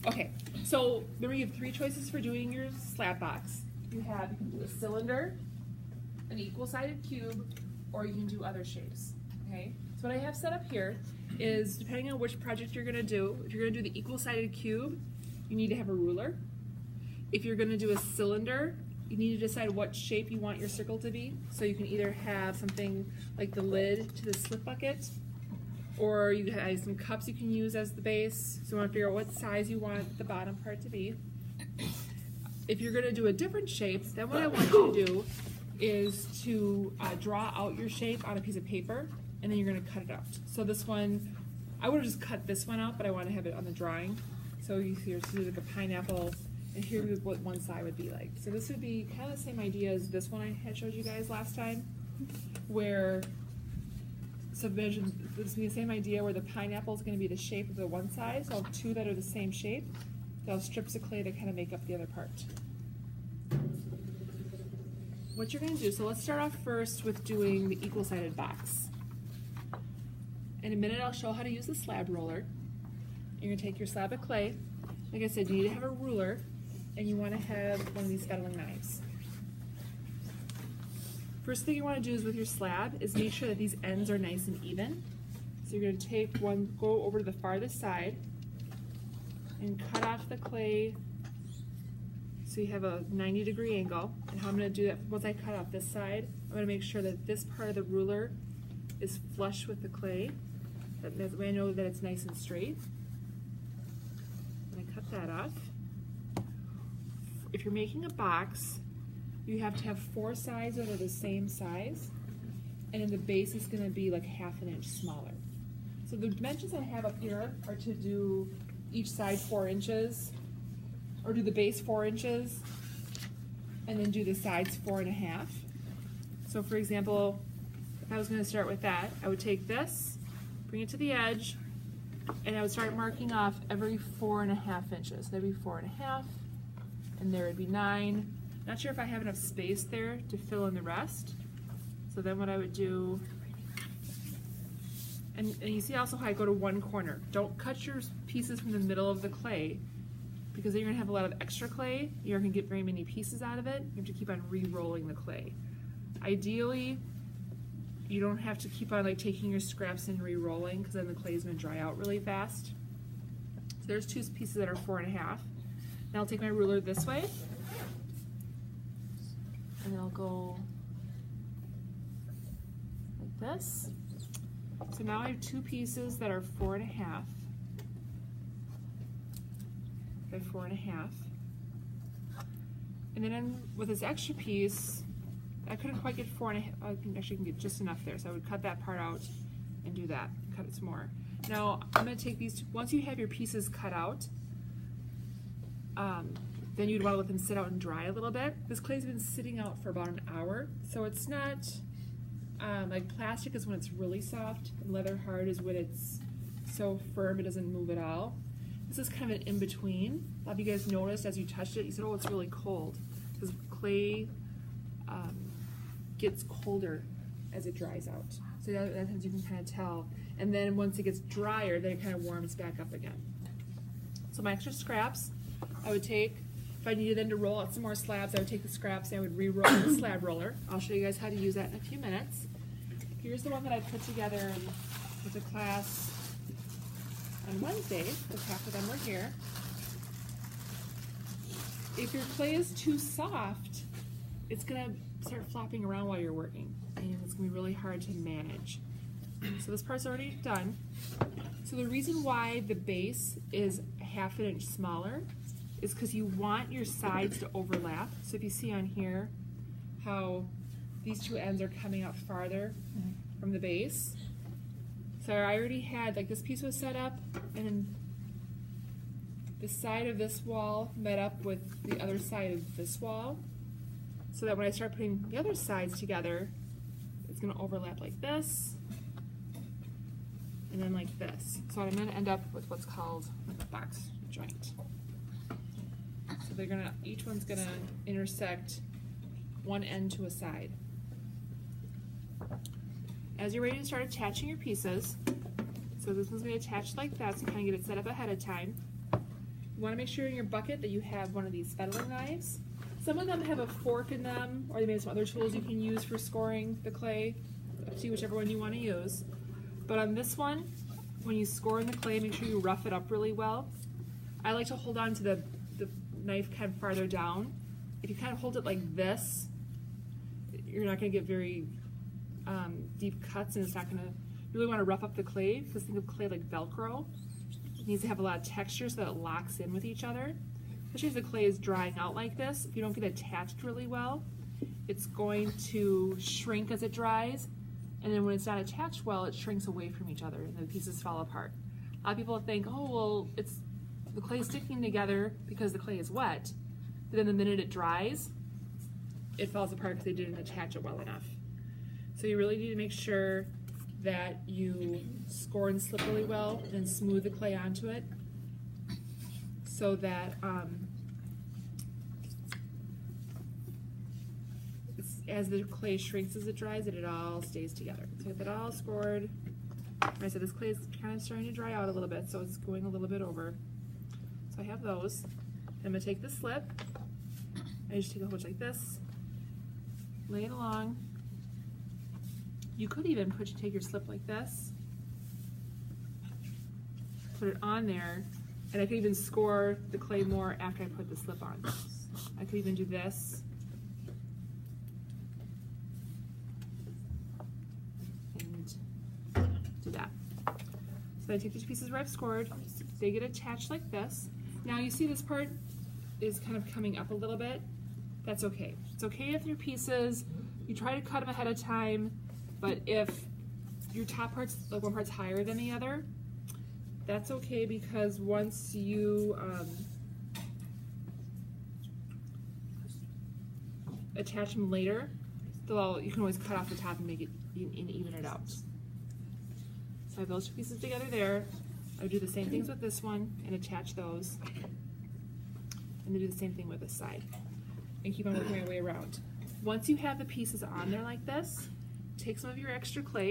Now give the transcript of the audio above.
Okay, so remember you have three choices for doing your slab box. You can do a cylinder, an equal-sided cube, or you can do other shapes, okay? So what I have set up here is, depending on which project you're gonna do, if you're gonna do the equal-sided cube, you need to have a ruler. If you're gonna do a cylinder, you need to decide what shape you want your circle to be. So you can either have something like the lid to the slip bucket, or you have some cups you can use as the base. So you want to figure out what size you want the bottom part to be. If you're gonna do a different shape, then what I want you to do is to draw out your shape on a piece of paper, and then you're gonna cut it out. So this one, I would have just cut this one out, but I want to have it on the drawing. So you see like a pineapple, and here is what one side would be like. So this would be kind of the same idea as this one I had showed you guys last time, where subdivision, this would be the same idea where the pineapple is going to be the shape of the one side. So I'll have two that are the same shape. So I'll have strips of clay that kind of make up the other part. What you're going to do, so let's start off first with doing the equal-sided box. In a minute I'll show how to use the slab roller. You're going to take your slab of clay. Like I said, you need to have a ruler, and you want to have one of these fettling knives. First thing you want to do is with your slab is make sure that these ends are nice and even. So you're going to take one, go over to the farthest side, and cut off the clay so you have a 90-degree angle. And how I'm going to do that, once I cut off this side, I'm going to make sure that this part of the ruler is flush with the clay. That way I know that it's nice and straight. And I cut that off. If you're making a box, you have to have four sides that are the same size, and then the base is going to be like ½ an inch smaller. So the dimensions I have up here are to do each side 4 inches, or do the base 4 inches, and then do the sides 4½ So for example, if I was going to start with that, I would take this, bring it to the edge, and I would start marking off every 4½ inches. There'd be 4½, and there would be 9. Not sure if I have enough space there to fill in the rest. So then what I would do, and you see also how I go to one corner. Don't cut your pieces from the middle of the clay, because then you're gonna have a lot of extra clay. You're gonna get very many pieces out of it. You have to keep on re-rolling the clay. Ideally, you don't have to keep on like taking your scraps and re-rolling, because then the clay is gonna dry out really fast. So there's two pieces that are 4½. Now I'll take my ruler this way, and then I'll go like this. So now I have two pieces that are 4½. By 4½. And then with this extra piece, I couldn't quite get 4½. I actually can get just enough there. So I would cut that part out and do that, cut it some more. Now I'm gonna take these two, once you have your pieces cut out, then you'd want to let them sit out and dry a little bit. This clay's been sitting out for about an hour, so it's not like plastic is when it's really soft, and leather hard is when it's so firm it doesn't move at all. This is kind of an in-between. A lot of you guys noticed as you touched it, you said, oh, it's really cold, because clay gets colder as it dries out. So that times you can kind of tell. And then once it gets drier, then it kind of warms back up again. So my extra scraps, I would take, if I needed then to roll out some more slabs, I would take the scraps and I would re-roll the slab roller. I'll show you guys how to use that in a few minutes. Here's the one that I put together with the class on Wednesday, because half of them were here. If your clay is too soft, it's gonna start flopping around while you're working, and it's gonna be really hard to manage. So this part's already done. So the reason why the base is ½ an inch smaller is because you want your sides to overlap. So if you see on here how these two ends are coming out farther from the base. So I already had, like this piece was set up, and then the side of this wall met up with the other side of this wall, so that when I start putting the other sides together, it's going to overlap like this, and then like this. So I'm going to end up with what's called a box joint. So they're gonna, each one's gonna intersect one end to a side. As you're ready to start attaching your pieces, so this one's gonna attach like that, so kind of get it set up ahead of time. You want to make sure in your bucket that you have one of these fettling knives. Some of them have a fork in them, or they may have some other tools you can use for scoring the clay. Up to you, whichever one you want to use. But on this one, when you score in the clay, make sure you rough it up really well. I like to hold on to the knife kind of farther down. If you kind of hold it like this, you're not going to get very deep cuts, and it's not going to, you really want to rough up the clay, because think of clay like Velcro. It needs to have a lot of texture so that it locks in with each other. Especially as the clay is drying out like this, if you don't get it attached really well, it's going to shrink as it dries, and then when it's not attached well, it shrinks away from each other and the pieces fall apart. A lot of people think, oh well, it's the clay is sticking together because the clay is wet, but then the minute it dries, it falls apart because they didn't attach it well enough. So you really need to make sure that you score and slip really well and smooth the clay onto it so that as the clay shrinks as it dries, that it all stays together. So get that all scored. Like I said, this clay is kind of starting to dry out a little bit, so it's going a little bit over. So I have those. I'm going to take the slip. I just take a whole bunch like this, lay it along. You could even take your slip like this, put it on there, and I could even score the clay more after I put the slip on. I could even do this. And do that. So I take these pieces where I've scored, they get attached like this. Now you see this part is kind of coming up a little bit. That's okay. It's okay if your pieces, you try to cut them ahead of time, but if your top part's, like one part's higher than the other, that's okay, because once you attach them later, you can always cut off the top and make it and even it out. So I have those two pieces together there. I would do the same things with this one and attach those, and then do the same thing with this side, and keep on working my way around. Once you have the pieces on there like this, take some of your extra clay.